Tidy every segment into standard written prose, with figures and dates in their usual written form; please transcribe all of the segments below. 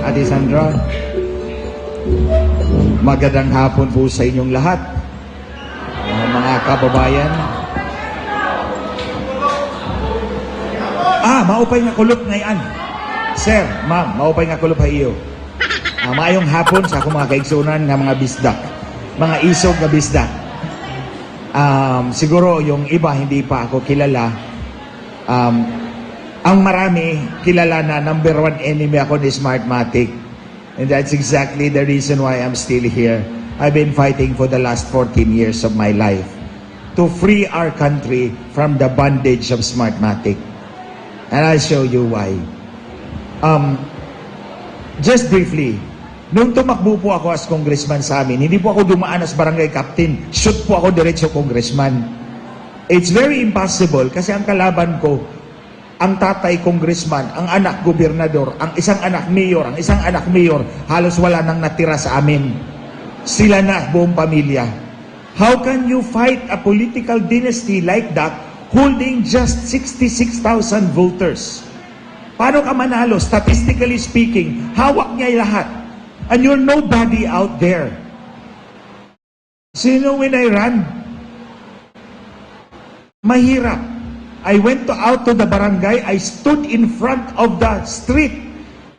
Ate Sandra. Magandang hapon po sa inyong lahat, mga kababayan. Maupay nga kulop ngayon. Sir, ma'am, maupay nga kulop iyo. Maayong hapon sa akong mga kaigsunan nga mga bisdak, mga isog na bisdak. Siguro yung iba hindi pa ako kilala. Ang marami kilala na number one enemy ako ni Smartmatic. And that's exactly the reason why I'm still here. I've been fighting for the last 14 years of my life to free our country from the bondage of Smartmatic. And I'll show you why. Just briefly, nung tumakbo po ako as congressman sa amin, hindi po ako dumaan as barangay captain. Shoot po ako diretso congressman. It's very impossible kasi ang kalaban ko, ang tatay congressman, ang anak gobernador, ang isang anak mayor, halos wala nang natira sa amin. Sila na, buong pamilya. How can you fight a political dynasty like that holding just 66,000 voters? Paano ka manalo? Statistically speaking, hawak niya lahat. And you're nobody out there. So you know when I ran, mahirap. I went out to the barangay. I stood in front of the street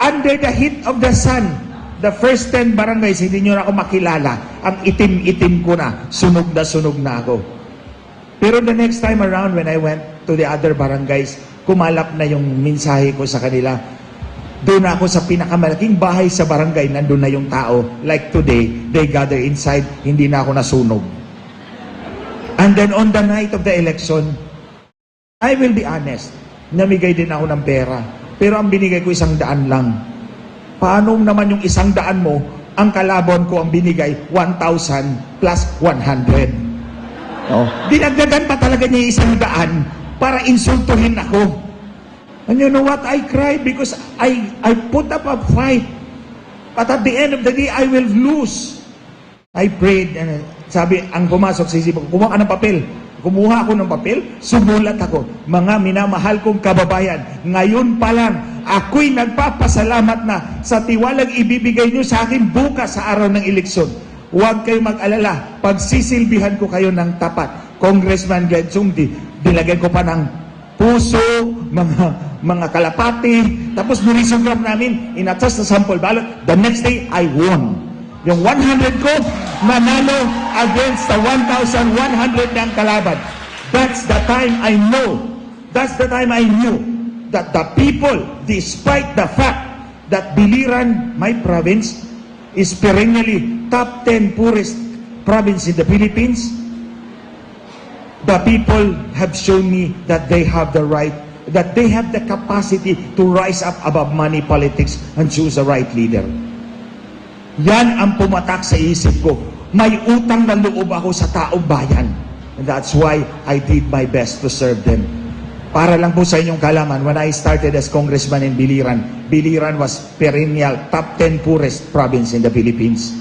under the heat of the sun. The first 10 barangays, hindi nyo na ako makilala. Ang itim-itim ko na. Sunog na ako. Pero the next time around when I went to the other barangays, kumalap na yung mensahe ko sa kanila. Doon ako sa pinakamalaking bahay sa barangay, nandun na yung tao. Like today, they gather inside, hindi na ako nasunog. And then on the night of the election, I will be honest, namigay din ako ng pera. Pero ang binigay ko 100 lang. Paano naman yung 100 mo, ang kalaban ko ang binigay 1,000 plus 100. No? Dinagdagan pa talaga niya 100 para insultuhin ako. And you know what? I cried because I put up a fight. But at the end of the day, I will lose. I prayed. And sabi, ang pumasok sa isip ko, kumuha ka ng papel. Kumuha ako ng papel, sumulat ako. Mga minamahal kong kababayan, ngayon pa lang, ako'y nagpapasalamat na sa tiwalang ibibigay nyo sa akin bukas sa araw ng eleksyon. Huwag kayong mag-alala, pagsisilbihan ko kayo ng tapat. Congressman Glenn Sungdi, dilagyan ko pa ng puso, mga kalapati, tapos nilisograph namin, inatas na sample ballot. The next day, I won. Yung 100 ko, manalo against the 1,100 ng kalaban. That's the time I know. That's the time I knew that the people, despite the fact that Biliran, my province, is perennially top 10 poorest province in the Philippines, the people have shown me that they have the right, that they have the capacity to rise up above money politics and choose the right leader. Yan ang pumatak sa isip ko. May utang na loob ako sa taong bayan. And that's why I did my best to serve them. Para lang po sa inyong kalaman, when I started as congressman in Biliran, Biliran was perennial top 10 poorest province in the Philippines.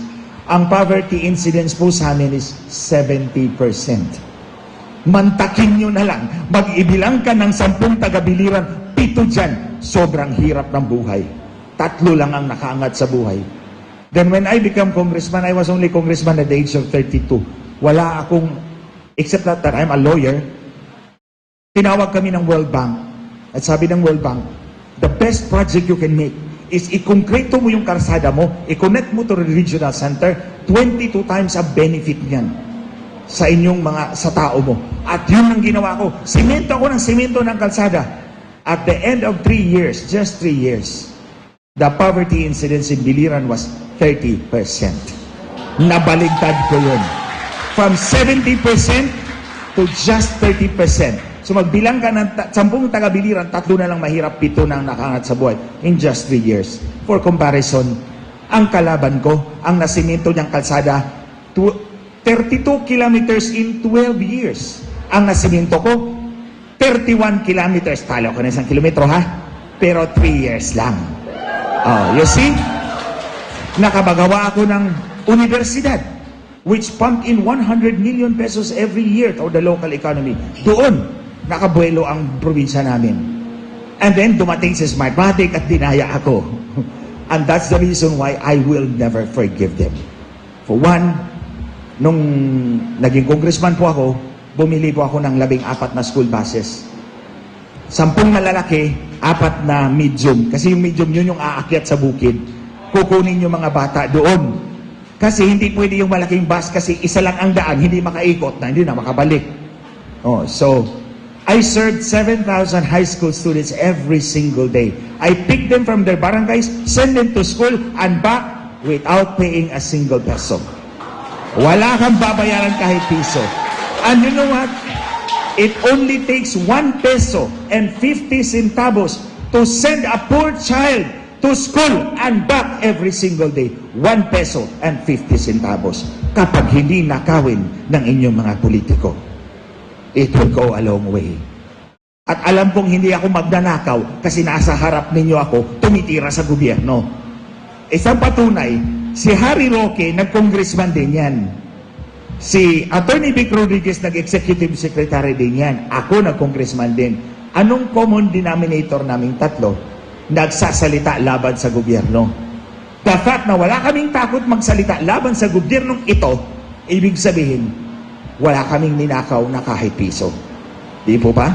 Ang poverty incidence po sa amin is 70%. Mantakin nyo na lang, mag-ibilang ka ng 10 taga-Biliran, 7 dyan, sobrang hirap ng buhay. 3 lang ang nakaangat sa buhay. Then when I became congressman, I was only congressman at the age of 32. Wala akong, except that I'm a lawyer, tinawag kami ng World Bank. At sabi ng World Bank, the best project you can make is i-concreto mo yung karsada mo, i-connect mo to the regional center, 22 times ang benefit niyan sa inyong sa tao mo. At yun ang ginawa ko. Simento ako ng simento ng kalsada. At the end of 3 years, just 3 years, the poverty incidence in Biliran was 30%. Nabaligtad ko yun. From 70% to just 30%. So magbilang ka ng 10 taga-Biliran, 3 na lang mahirap, 7 na ang nakaangat sa buhay in just 3 years. For comparison, ang kalaban ko, ang nasimento niyang kalsada, 32 kilometers in 12 years. Ang nasimento ko, 31 kilometers. Talo ko na 1 kilometro, ha? Pero 3 years lang. Oh, you see? Nakabagawa ako ng universidad which pumped in 100 million pesos every year to the local economy. Doon, nakabuelo ang probinsya namin. And then, dumating si Smartmatic at dinaya ako. And that's the reason why I will never forgive them. For one, nung naging congressman po ako, bumili po ako ng 14 na school buses. 10 na lalaki, 4 na medium. Kasi yung medium yun yung aakyat sa bukid. Kukunin yung mga bata doon. Kasi hindi pwede yung malaking bus kasi isa lang ang daan, hindi makaikot na, hindi na makabalik. Oh, so, I served 7,000 high school students every single day. I picked them from their barangays, send them to school, and back without paying a single peso. Wala kang babayaran kahit piso. And you know what? It only takes 1 peso and 50 centavos to send a poor child to school and back every single day. 1 peso and 50 centavos. Kapag hindi nakawin ng inyong mga politiko, it will go a long way. At alam kong hindi ako magnanakaw kasi nasa harap ninyo ako tumitira sa gobyerno. Isang patunay, si Harry Roque, nag-congressman din yan. Si Attorney Vic Rodriguez, nag-executive secretary din yan. Ako, nag-congressman din. Anong common denominator naming tatlo? Nagsasalita laban sa gobyerno. The fact na wala kaming takot magsalita laban sa gobyernong ito, ibig sabihin, wala kaming ninakaw na kahit piso. Di po ba?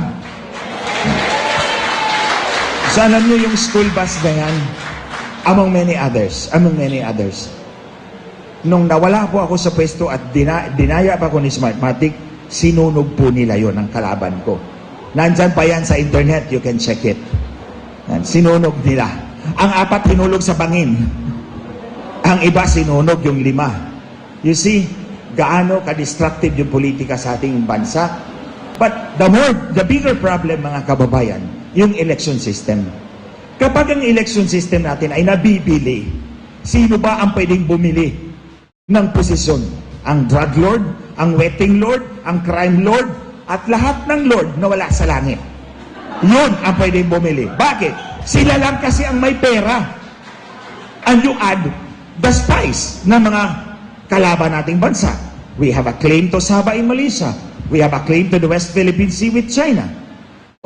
So alam nyo yung school bus na yan, among many others, nung nawala po ako sa pwesto at dinaya pa ako ni Smartmatic, sinunog po nila yon ang kalaban ko. Nandyan pa yan sa internet, you can check it. Sinunog nila. Ang 4 hinulog sa bangin. Ang iba sinunog yung 5. You see, gaano ka-destructive yung politika sa ating bansa. But the bigger problem, mga kababayan, yung election system. Kapag ang election system natin ay nabibili, sino ba ang pwedeng bumili ng posisyon? Ang drug lord, ang wetting lord, ang crime lord, at lahat ng lord na wala sa langit. Yun ang pwedeng bumili. Bakit? Sila lang kasi ang may pera. And you add the spies ng mga kalaban nating bansa. We have a claim to Sabah in Malaysia. We have a claim to the West Philippine Sea with China.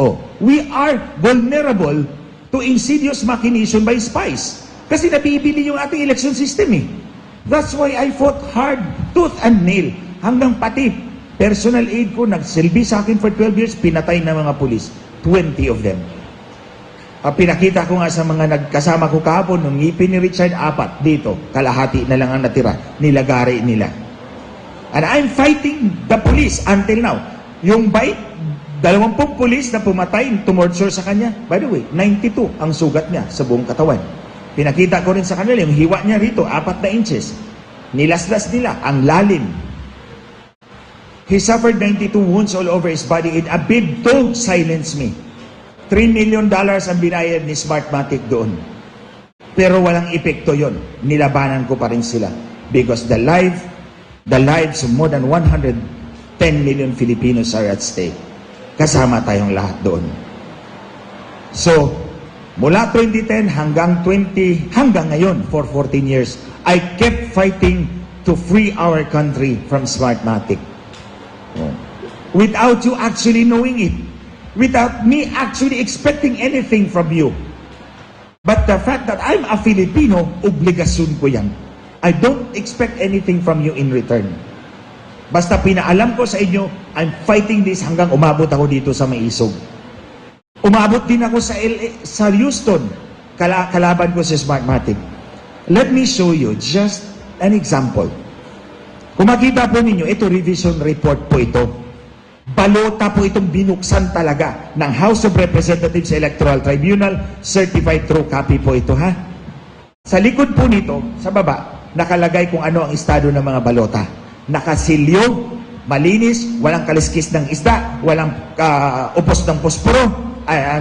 Oh, we are vulnerable to insidious machination by spies. Kasi nabibili yung ating election system eh. That's why I fought hard, tooth and nail. Hanggang pati personal aid ko nagsilbi sa akin for 12 years, pinatay na mga pulis. 20 of them. Pinakita ko nga sa mga nagkasama ko kahapon, nung ngipin ni Richard, 4 dito. Kalahati na lang ang natira. Nilagari nila. And I'm fighting the police until now. Yung bite, 20 pulis na pumatay, tumorture sa kanya. By the way, 92 ang sugat niya sa buong katawan. Pinakita ko rin sa kanila, yung hiwa niya rito, 4 na inches. Nilaslas nila, ang lalim. He suffered 92 wounds all over his body in a bid to silence me. $3 million ang binayad ni Smartmatic doon. Pero walang epekto yon. Nilabanan ko pa rin sila. Because the lives of more than 110 million Filipinos are at stake. Kasama tayong lahat doon. So, mula 2010 hanggang ngayon, for 14 years, I kept fighting to free our country from Smartmatic. Without you actually knowing it. Without me actually expecting anything from you. But the fact that I'm a Filipino, obligasyon ko yan. I don't expect anything from you in return. Basta pinaalam ko sa inyo, I'm fighting this hanggang umabot ako dito sa Maisog. Umabot din ako sa Houston. Kalaban ko si Smartmatic. Let me show you just an example. Kung makita po ninyo, ito revision report po ito. Balota po itong binuksan talaga ng House of Representatives Electoral Tribunal, certified true copy po ito, ha? Sa likod po nito, sa baba, nakalagay kung ano ang estado ng mga balota. Nakasilyo, malinis, walang kaliskis ng isda, walang upos ng posporo,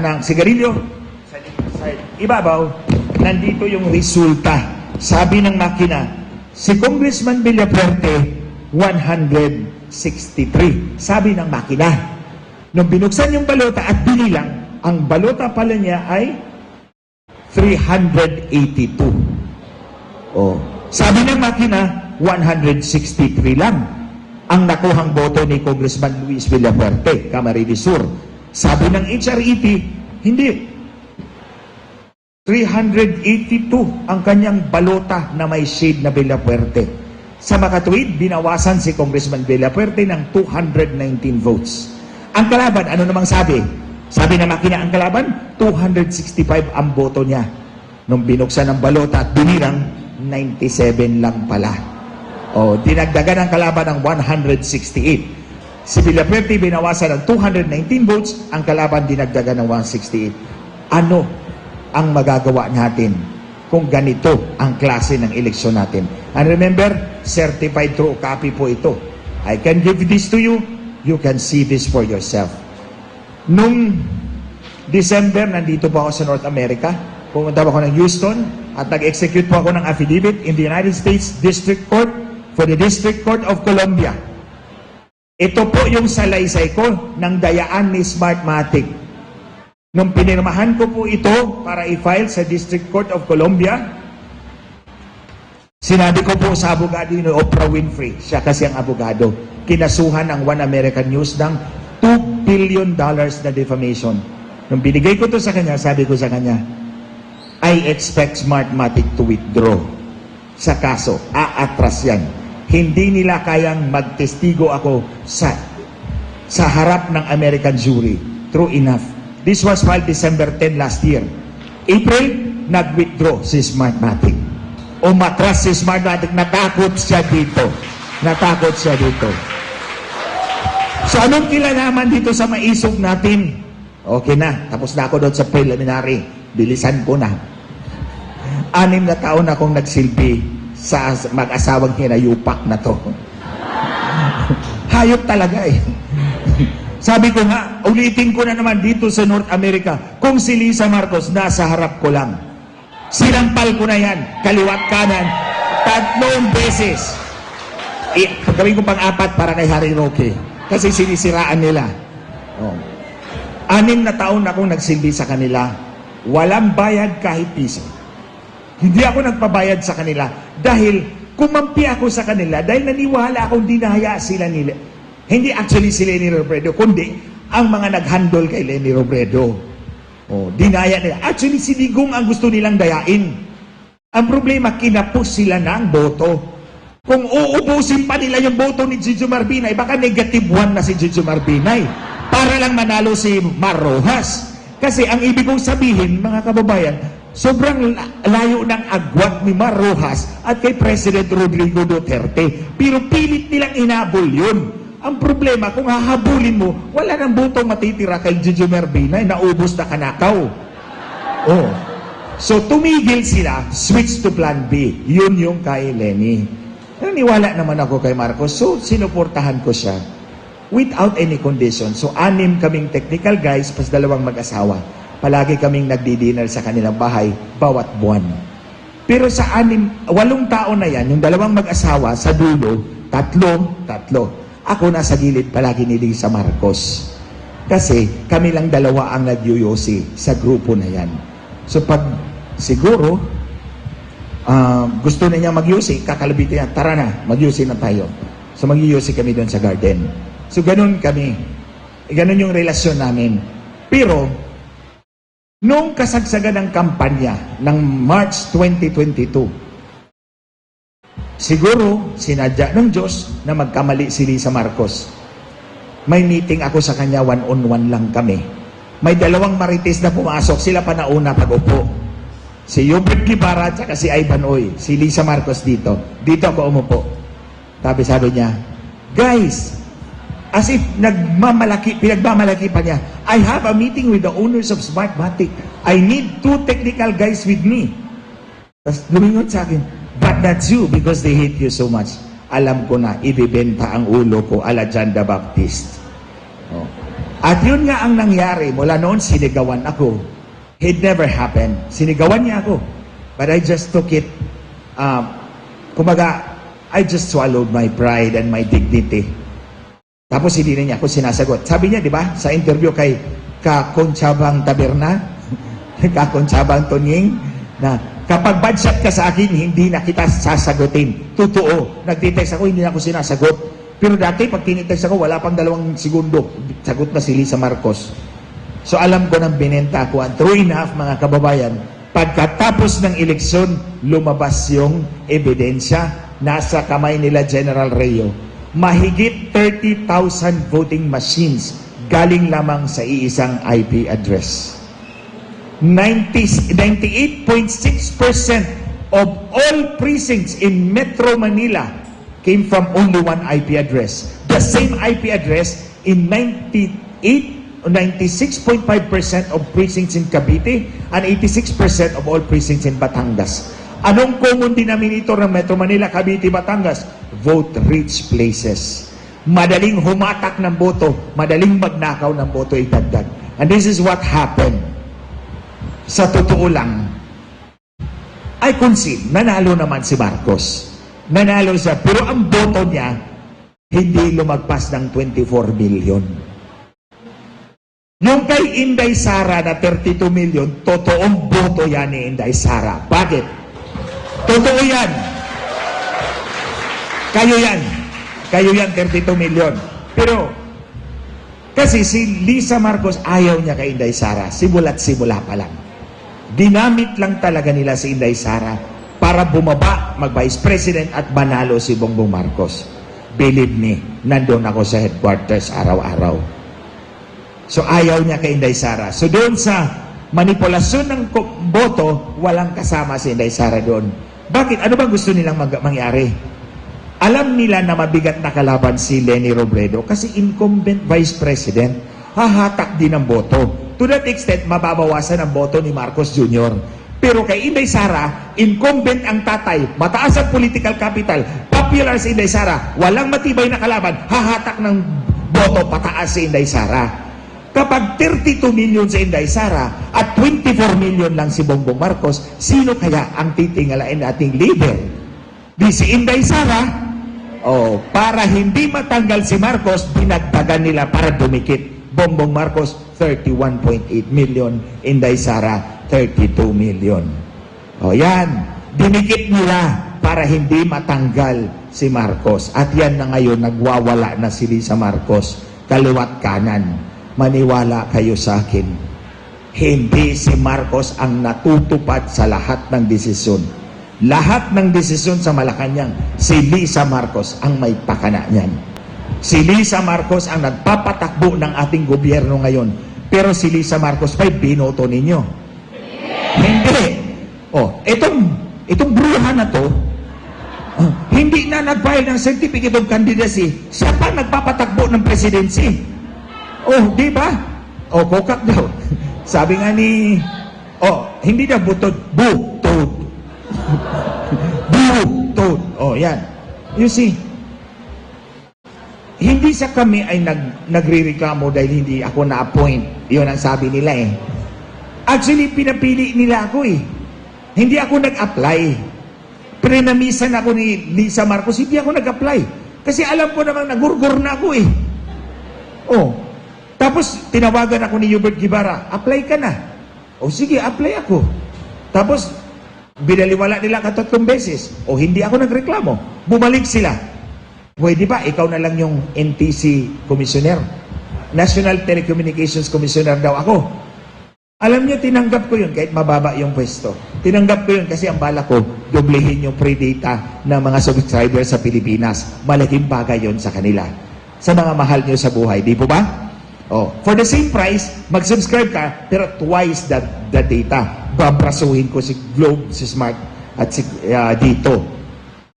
ng sigarilyo. Sa ibabaw, nandito yung resulta. Sabi ng makina, si Congressman Villafuerte, 163. Sabi ng makina. Nung binuksan yung balota at binilang, ang balota pala niya ay 382. Oh. Sabi ng makina, 163 lang ang nakuhang boto ni Congressman Luis Villafuerte, Camarines Sur. Sabi ng HRET, hindi. 382 ang kanyang balota na may shade na Villapuerte. Sa makatuwid, binawasan si Congressman Villapuerte ng 219 votes. Ang kalaban, ano namang sabi? Sabi na makina ang kalaban, 265 ang boto niya. Nung binuksan ang balota at binirang, 97 lang pala. O, dinagdagan ang kalaban ng 168. Si Villapuerte binawasan ng 219 votes, ang kalaban dinagdagan ng 168. Ano ang magagawa natin kung ganito ang klase ng eleksyon natin? And remember, certified true copy po ito. I can give this to you. You can see this for yourself. Nung December, nandito po ako sa North America. Pumunta po ako ng Houston at nag-execute po ako ng affidavit in the United States District Court for the District Court of Columbia. Ito po yung salaysay ko ng dayaan ni Smartmatic. Nung pinirmahan ko po ito para i-file sa District Court of Columbia, sinabi ko po sa abogado ni Oprah Winfrey, siya kasi ang abogado, kinasuhan ang One American News ng $2 billion na defamation. Nung binigay ko to sa kanya, sabi ko sa kanya, I expect Smartmatic to withdraw sa kaso. Aatras yan. Hindi nila kayang magtestigo ako sa harap ng American jury. True enough. This was filed December 10 last year. April, nag-withdraw si Smartmatic. Umatras si Smartmatic. Natakot siya dito. Natakot siya dito. So, anong kilalaman dito sa maisog natin? Okay na. Tapos na ako doon sa preliminary. Bilisan ko na. 6 na taon akong nagsilbi sa mag-asawang hinayupak na to. Hayop talaga eh. Sabi ko nga, ulitin ko na naman dito sa North America, kung si Lisa Marcos nasa harap ko lang. Sinampal ko na yan, kaliwat kanan, 3 beses. Pagkawin ko pang-4 para kay Harry Roque. Kasi sinisiraan nila. 6 na taon akong nagsilbi sa kanila. Walang bayad kahit piso. Hindi ako nagpabayad sa kanila dahil kumampi ako sa kanila dahil naniwala akong dinaya sila nila. Hindi actually si Leni Robredo, kundi ang mga nag-handle kay Leni Robredo. Dinaya nila. Actually, si Digong ang gusto nilang dayain. Ang problema, kinapos sila ng boto. Kung uubusin pa nila yung boto ni Gigi Marbinay, baka negative 1 na si Gigi Marbinay para lang manalo si Mar Rojas. Kasi ang ibig kong sabihin, mga kababayan, sobrang layo ng agwat ni Mar Rojas at kay President Rodrigo Duterte. Pero pilit nilang inabol yun. Ang problema, kung hahabulin mo, wala nang botong matitira kay Gigi Marbinay, naubos na kanakaw. So, tumigil sila, switch to plan B. Yun yung kay Leni. Naniwala naman ako kay Marcos, so sinuportahan ko siya without any condition. So, 6 kaming technical guys, pas 2 mag-asawa. Palagi kaming nagdi-dinner sa kanilang bahay, bawat buwan. Pero sa 8 taon na yan, yung 2 mag-asawa, sa dulo, 3. Ako nasa gilid palagi ni Lisa Marcos. Kasi kami lang 2 ang nagyuyosi sa grupo na yan. So pag siguro gusto na niya magyusi, kakalabitin niya, tara na, magyusi na tayo. So magyuyosi kami doon sa garden. So ganun kami. Ganun yung relasyon namin. Pero nung kasagsagan ng kampanya ng March 2022, siguro, sinadya ng Diyos na magkamali si Lisa Marcos. May meeting ako sa kanya, 1-on-1 lang kami. May 2 marites na pumasok, sila pa nauna pag-upo. Si Hubert Guevara at si Ivan Oy, si Lisa Marcos dito. Dito ako umupo. Sabi niya, guys, as if pinagmamalaki pa niya, I have a meeting with the owners of Smartmatic. I need 2 technical guys with me. Tapos lumingon sa akin, but that's you because they hate you so much. Alam ko na, ibibenta ang ulo ko ala John the Baptist. At yun nga ang nangyari. Mula noon, sinigawan ako. It never happened. Sinigawan niya ako. But I just took it, kumaga, I just swallowed my pride and my dignity. Tapos hindi na niya ako sinasagot. Sabi niya, di ba, sa interview kay Kakonchabang Taberna, Kakonchabang Tonying, na kapag bad shot ka sa akin, hindi na kita sasagutin. Totoo. Nagtitext ako, hindi na ako sinasagot. Pero dati, pag tinitext ako, wala pang 2 segundo. Sagot na si Lisa Marcos. So alam ko nang binenta ako. And true enough, mga kababayan, Pagkatapos ng eleksyon, lumabas yung ebidensya. Nasa kamay nila General Reo. Mahigit 30,000 voting machines galing lamang sa iisang IP address. 98.6% of all precincts in Metro Manila came from only one IP address. The same IP address in 96.5% of precincts in Cavite and 86% of all precincts in Batangas. Anong common denominator ng Metro Manila, Cavite, Batangas? Vote-rich places. Madaling humatak ng boto, madaling magnakaw ng boto itagdag. And this is what happened. Sa totoo lang, I concede, nanalo naman si Marcos. Nanalo siya, pero ang boto niya, hindi lumagpas ng 24 million. Yung kay Inday Sara na 32 million, totoong boto yan ni Inday Sara. Bakit? Totoo yan. Kayo yan. Kayo yan, 32 million. Pero, kasi si Lisa Marcos ayaw niya kay Inday Sara. Simula't-simula pa lang. Dinamit lang talaga nila si Inday Sara para bumaba, mag-vice president at manalo si Bongbong Marcos. Believe me, nandun ako sa headquarters araw-araw. So ayaw niya kay Inday Sara. So doon sa manipulasyon ng boto, walang kasama si Inday Sara doon. Bakit? Ano bang gusto nilang mangyari? Alam nila na mabigat na kalaban si Leni Robredo kasi incumbent vice president, hahatak din ang boto. To that extent, mababawasan ang boto ni Marcos Jr. Pero kay Inday Sara, incumbent ang tatay, mataas ang political capital, popular si Inday Sara, walang matibay na kalaban, hahatak ng boto pataas si Inday Sara. Kapag 32 million si Inday Sara at 24 million lang si Bongbong Marcos, sino kaya ang titingalain nating leader? Di si Inday Sara? Oh, para hindi matanggal si Marcos, dinagdagan nila para dumikit. Bongbong Marcos, 31.8 million. Inday Sara, 32 million. O yan, dinikit nila para hindi matanggal si Marcos. At yan na ngayon, nagwawala na si Lisa Marcos, kaliwat kanan. Maniwala kayo sa akin, hindi si Marcos ang natutupad sa lahat ng desisyon. Lahat ng desisyon sa Malacanang, si Lisa Marcos ang may pakana niyan. Si Lisa Marcos ang nagpapatakbo ng ating gobyerno ngayon. Pero si Lisa Marcos pa'y binoto ninyo. Hindi. Oh, itong bruha na to, hindi na nag-file ng certificate of candidacy. Siya pa nagpapatakbo ng presidency. Oh, di ba? Oh, kokak daw. Sabi nga ni, hindi na butod, butod. Butod. Oh, yan. You see, hindi sa kami ay nagre-reklamo dahil hindi ako na-appoint. Yun ang sabi nila eh. Actually, pinapili nila ako eh. Hindi ako nag-apply. Prenamisan ako ni Lisa Marcos, hindi ako nag-apply. Kasi alam ko namang nagurgur na ako eh. Oh, tapos, tinawagan ako ni Hubert Guevara, apply ka na. O sige, apply ako. Tapos, binaliwala nila 3 beses. O hindi ako nagreklamo. Bumalik sila. Pwede ba, ikaw na lang yung NTC Commissioner? National Telecommunications Commissioner daw ako. Alam niyo, tinanggap ko yun kahit mababa yung pwesto. Tinanggap ko yun kasi ang bala ko, doblehin yung free data ng mga subscribers sa Pilipinas. Malaking bagay yun sa kanila. Sa mga mahal niyo sa buhay. Di po ba? Oh, for the same price, mag-subscribe ka, pero twice the data. Babrasuhin ko si Globe, si Smart, at si dito.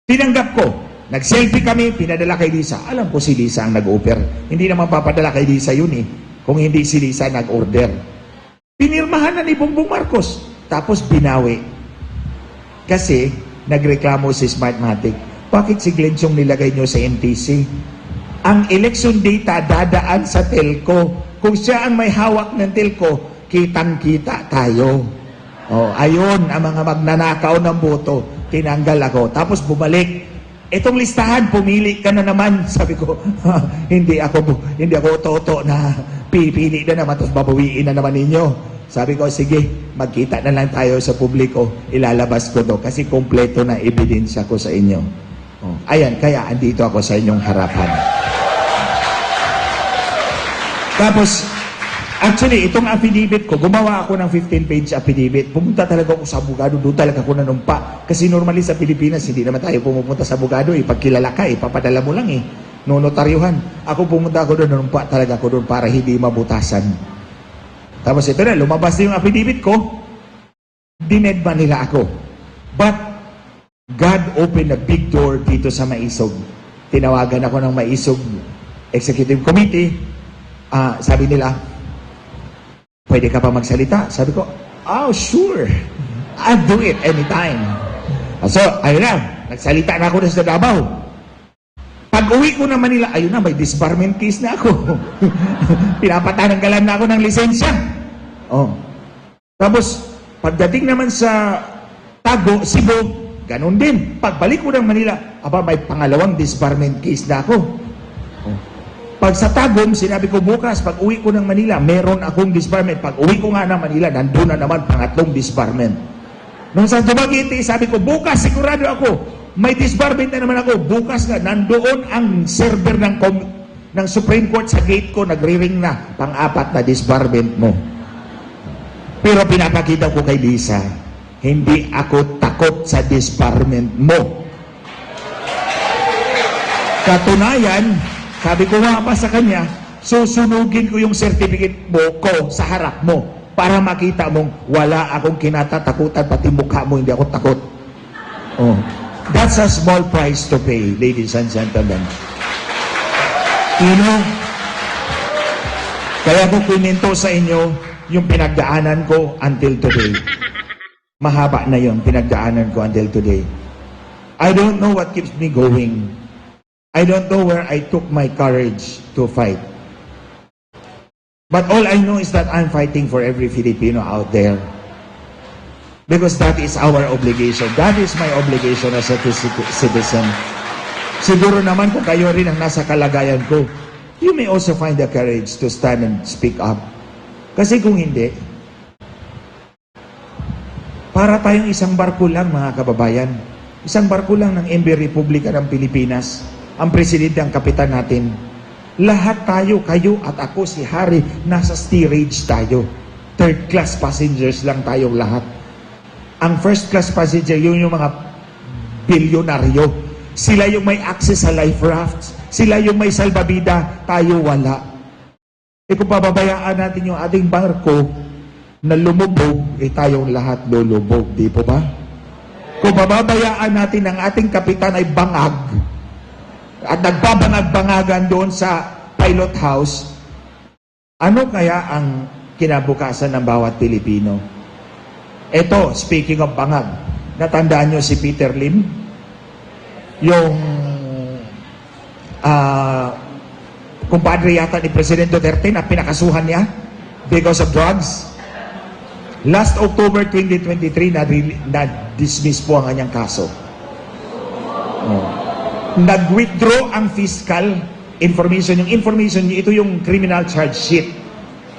Tinanggap ko. Nag-selfie kami, pinadala kay Lisa. Alam ko si Lisa ang nag-offer. Hindi naman papadala kay Lisa yun eh. Kung hindi si Lisa nag-order. Pinirmahan na ni Bongbong Marcos. Tapos binawi. Kasi, nagreklamo si Smartmatic. Bakit si Glenchong nilagay nyo sa NTC? Ang election data dadaan sa telco. Kung siya ang may hawak ng telco, kitang-kita tayo. Oh, ayun, ang mga magnanakaw ng boto, tinanggal ako. Tapos bumalik. Itong listahan, pumili ka na naman. Sabi ko, hindi ako toto na pipili na naman, tapos babawiin na naman ninyo. Sabi ko, sige, magkita na lang tayo sa publiko. Ilalabas ko to kasi kompleto na ebidensya ko sa inyo. Oh, ayan, kaya andito ako sa inyong harapan. Tapos, Actually, itong affidavit ko, gumawa ako ng 15-page affidavit. Pumunta talaga ako sa abogado, doon talaga ako nanumpa. Kasi normally sa Pilipinas, hindi naman tayo pumupunta sa abogado. Pagkilala ka, papadala mo lang notaryuhan. Ako pumunta ako doon, nanumpa talaga ako doon para hindi mabutasan. Tapos ito na, lumabas na yung affidavit ko, dinedma nila ako. But, God opened a big door dito sa Maisog. Tinawagan ako ng Maisog Executive Committee. Sabi nila, pwede ka pa magsalita? Sabi ko, oh, sure. I'll do it anytime. So, ayun na. Nagsalita na ako sa Davao. Pag uwi ko na Manila, ayun na, may disbarment case na ako. Pinapatananggalan na ako ng lisensya. Oh. Tapos, pagdating naman sa Tago, Cebu, ganun din. Pagbalik ko ng Manila, may pangalawang disbarment case na ako. Oh. Pag sa Tagum, sinabi ko bukas, pag uwi ko ng Manila, meron akong disbarment. Pag uwi ko nga ng Manila, nandun na naman pangatlong disbarment. Nung sa Dumaguete, sabi ko, bukas, sigurado ako, may disbarment na naman ako. Bukas nga, nandoon ang server ng Supreme Court sa gate ko, nagre-ring na, pang-apat na disbarment mo. Pero pinapakita ko kay Lisa, hindi ako takot sa disbarment mo. Katunayan, sabi ko nga pa sa kanya, susunugin ko yung certificate mo ko sa harap mo para makita mong wala akong kinatatakutan, pati mukha mo, hindi ako takot. Oh. That's a small price to pay, ladies and gentlemen. You know, kaya ko kwento sa inyo yung pinagdaanan ko until today. Mahaba na yon pinagdaanan ko until today. I don't know what keeps me going. I don't know where I took my courage to fight. But all I know is that I'm fighting for every Filipino out there. Because that is our obligation. That is my obligation as a citizen. Siguro naman kung kayo rin ang nasa kalagayan ko, you may also find the courage to stand and speak up. Kasi kung hindi, para tayong isang barko lang, mga kababayan. Isang barko lang ng MB Republika ng Pilipinas. Ang presidente, ang kapitan natin. Lahat tayo, kayo at ako, si Harry, nasa steerage tayo. Third class passengers lang tayong lahat. Ang first class passenger, yung mga bilyonaryo. Sila yung may access sa life rafts. Sila yung may salbabida, tayo wala. Kung pababayaan natin yung ating barko na lumubog, tayong lahat lulubog. Di po ba? Kung pababayaan natin ang ating kapitan ay bangag, at nagbabangag-bangagan doon sa pilot house, ano kaya ang kinabukasan ng bawat Pilipino? Ito, speaking of bangag, natandaan nyo si Peter Lim? Yung kumpadre yata ni President Duterte na pinakasuhan niya because of drugs. Last October 2023, na-dismiss po ang kanyang kaso. Nag-withdraw ang fiscal information. Yung information niya, ito yung criminal charge sheet.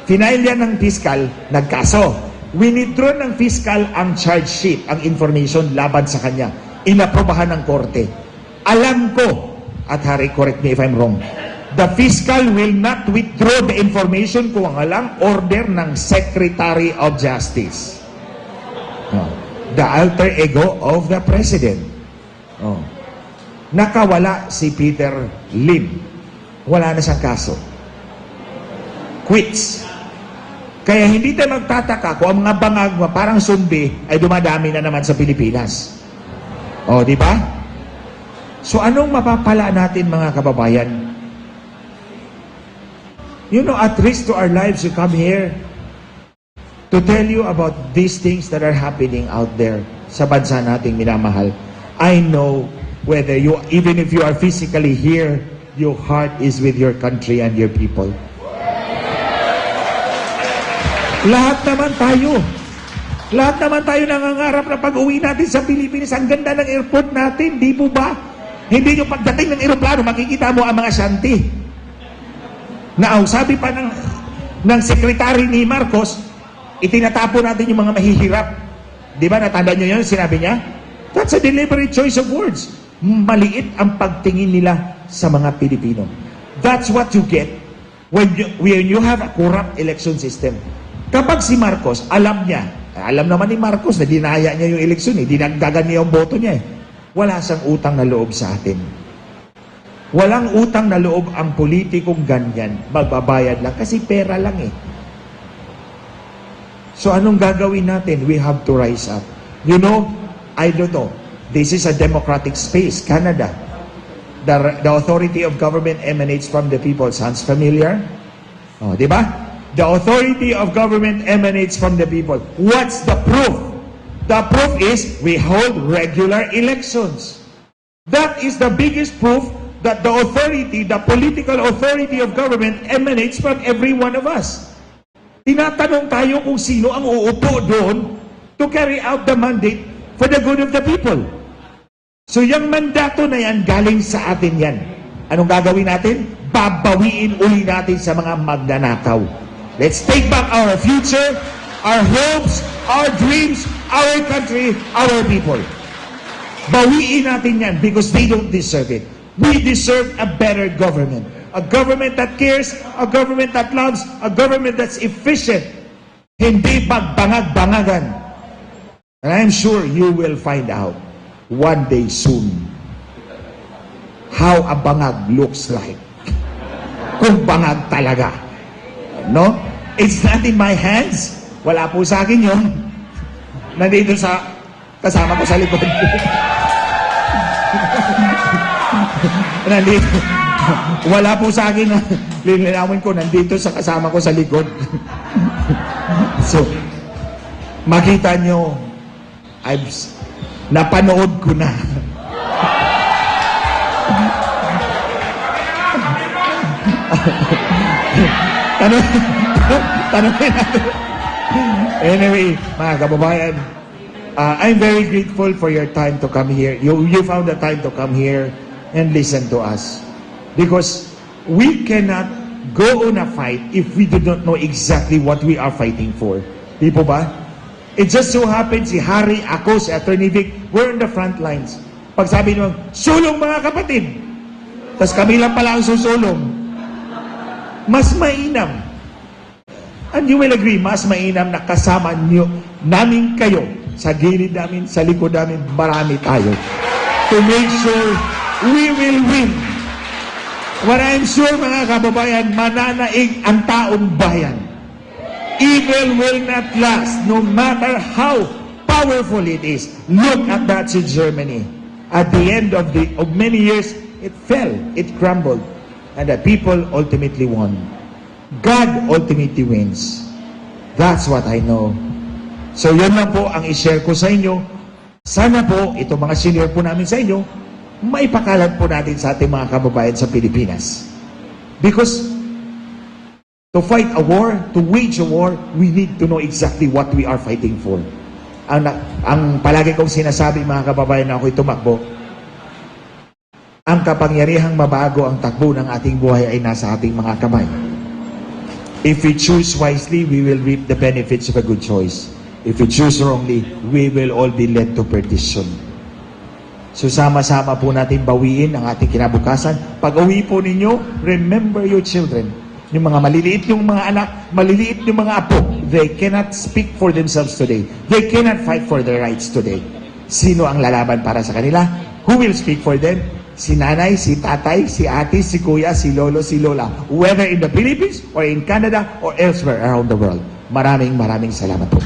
Final yan ng fiscal, nagkaso. Withdraw ng fiscal ang charge sheet, ang information laban sa kanya. Inaprobahan ng korte. Alam ko, at Harry, correct me if I'm wrong, the fiscal will not withdraw the information kung walang order ng Secretary of Justice. The alter ego of the President. Nakawala si Peter Lim. Wala na siyang kaso. Quits. Kaya hindi tayo magtataka kung ang mga bangag parang sumbi ay dumadami na naman sa Pilipinas. Di ba? So anong mapapala natin, mga kababayan? You know, at risk to our lives, we come here to tell you about these things that are happening out there sa bansa nating minamahal. I know whether you, even if you are physically here, your heart is with your country and your people. Lahat naman tayo nangangarap na pag-uwi natin sa Pilipinas. Ang ganda ng airport natin, di po ba? Hindi yung pagdating ng aeroplano, makikita mo ang mga shanty. Sabi pa ng sekretary ni Marcos, itinatapo natin yung mga mahihirap. Di ba, natanda nyo yun, sinabi niya? That's a deliberate choice of words. Maliit ang pagtingin nila sa mga Pilipino. That's what you get when you have a corrupt election system, kapag si Marcos, alam naman ni Marcos na dinaya niya yung eleksyon, dinagdagan niya yung boto niya. Wala siyang utang na loob sa atin. Walang utang na loob ang politikong ganyan. Magbabayad lang kasi pera lang eh. So anong gagawin natin? We have to rise up. You know, I don't know. This is a democratic space, Canada. The authority of government emanates from the people. Sounds familiar? Oh, di ba? The authority of government emanates from the people. What's the proof? The proof is we hold regular elections. That is the biggest proof that the authority, the political authority of government emanates from every one of us. Tinatanong tayo kung sino ang uupo doon to carry out the mandate for the good of the people. So yung mandato na yan, galing sa atin yan. Anong gagawin natin? Babawiin uli natin sa mga magnanakaw. Let's take back our future, our hopes, our dreams, our country, our people. Bawiin natin yan because they don't deserve it. We deserve a better government. A government that cares, a government that loves, a government that's efficient. Hindi magbangag-bangagan. And I'm sure you will find out one day soon how a bangag looks like. Kung bangag talaga. No? It's not in my hands. Wala po sa akin yun. Nandito sa kasama ko sa likod. Nandito. Wala po sa akin na lilinawin ko, nandito sa kasama ko sa likod. So, makita nyo, napanood ko na. Tanongin natin. Anyway, mga kababayan, I'm very grateful for your time to come here. You found the time to come here and listen to us. Because we cannot go on a fight if we do not know exactly what we are fighting for. Di po ba? It just so happens, si Harry, ako, si Attorney Vic, we're on the front lines. Pag sabi nyo, sulong mga kapatid! Tapos kami lang pala ang susulong. Mas mainam. And you will agree, mas mainam na kasama nyo, namin kayo, sa gilid namin, sa likod namin, marami tayo. To make sure we will win. What I'm sure, mga kababayan, mananaig ang taong bayan. Evil will not last, no matter how powerful it is. Look at that in Germany. At the end of many years, it fell, it crumbled, and the people ultimately won. God ultimately wins. That's what I know. So yun lang po ang i-share ko sa inyo. Sana po, ito mga senior po namin sa inyo, maipakalat po natin sa ating mga kababayan sa Pilipinas. Because to fight a war, to wage a war, we need to know exactly what we are fighting for. Ang palagi kong sinasabi, mga kababayan, na ako'y tumakbo, ang kapangyarihang mabago ang takbo ng ating buhay ay nasa ating mga kamay. If we choose wisely, we will reap the benefits of a good choice. If we choose wrongly, we will all be led to perdition. So sama-sama po natin bawiin ang ating kinabukasan. Pag-uwi po ninyo, remember your children. Yung mga maliliit yung mga anak, maliliit yung mga apo, they cannot speak for themselves today. They cannot fight for their rights today. Sino ang lalaban para sa kanila? Who will speak for them? Si nanay, si tatay, si ate, si kuya, si lolo, si lola. Whether in the Philippines or in Canada or elsewhere around the world. Maraming salamat po.